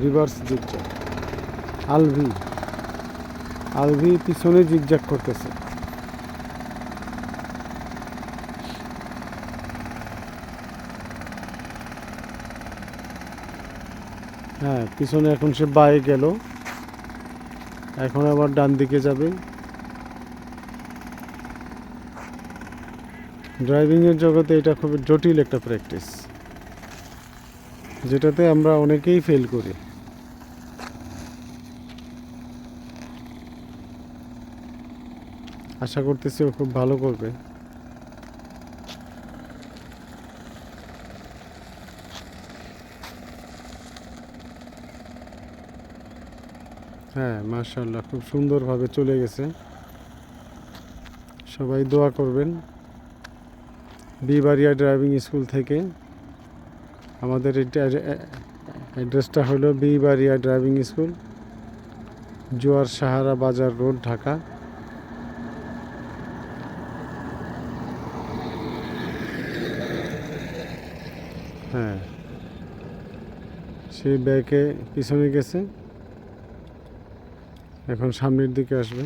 Reverse zigzag. Alvi Alvi পিছনে zigzag করতেছে। হ্যাঁ, পিছনে এখন সে বায়ে গেল, এখন আবার ডান দিকে যাবে। ড্রাইভিংয়ের জগতে এটা খুব জটিল একটা প্র্যাকটিস, যেটাতে আমরা অনেকেই ফেল করি। আশা করতেছি ও খুব ভালো করবে। হ্যাঁ, মাশাআল্লাহ, খুব সুন্দরভাবে চলে গেছে। সবাই দোয়া করবেন। বিবাড়িয়া ড্রাইভিং স্কুল থেকে। আমাদের এটা অ্যাড্রেসটা হলো বিবাড়িয়া ড্রাইভিং স্কুল, জোয়ার সাহারা বাজার রোড, ঢাকা। হ্যাঁ, সেই ব্যাকে পিছনে গেছে, এখন সামনের দিকে আসবে।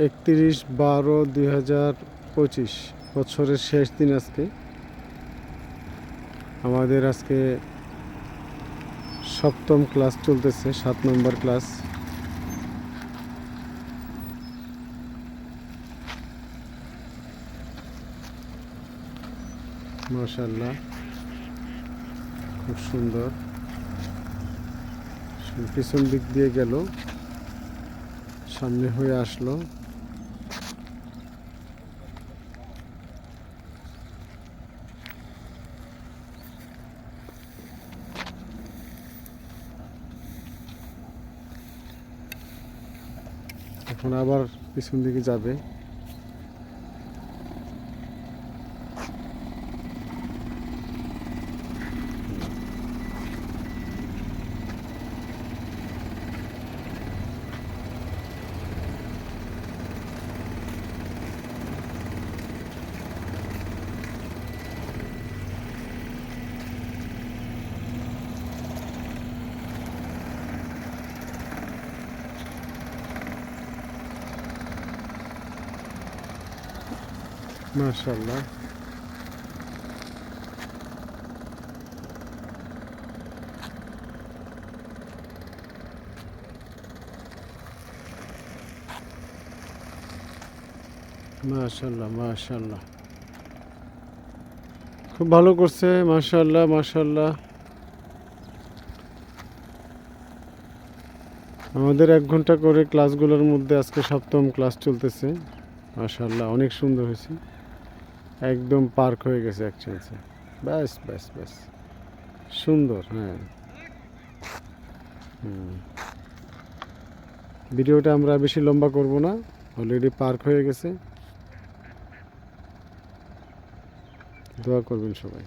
একত্রিশ 12/2025 বছরের শেষ দিন আজকে। আমাদের আজকে 7ম ক্লাস চলতেছে, 7 নম্বর ক্লাস। মাশাআল্লাহ, খুব সুন্দর। পিছন দিক দিয়ে গেল, সামনে হয়ে আসলো। এখন আবার পিছন দিকে যাবে। মাশাআল্লাহ, মাশাআল্লাহ, মাশাআল্লাহ, খুব ভালো করছে। মাশাআল্লাহ, মাশাআল্লাহ। আমাদের 1 ঘন্টা করে ক্লাসগুলোর মধ্যে আজকে 7ম ক্লাস চলতেছে। মাশাআল্লাহ, অনেক সুন্দর হয়েছে। একদম পার্ক হয়ে গেছে এক চান্সে। ব্যাস ব্যাস ব্যাস, সুন্দর। হ্যাঁ, ভিডিওটা আমরা বেশি লম্বা করব না, অলরেডি পার্ক হয়ে গেছে। দোয়া করবেন সবাই।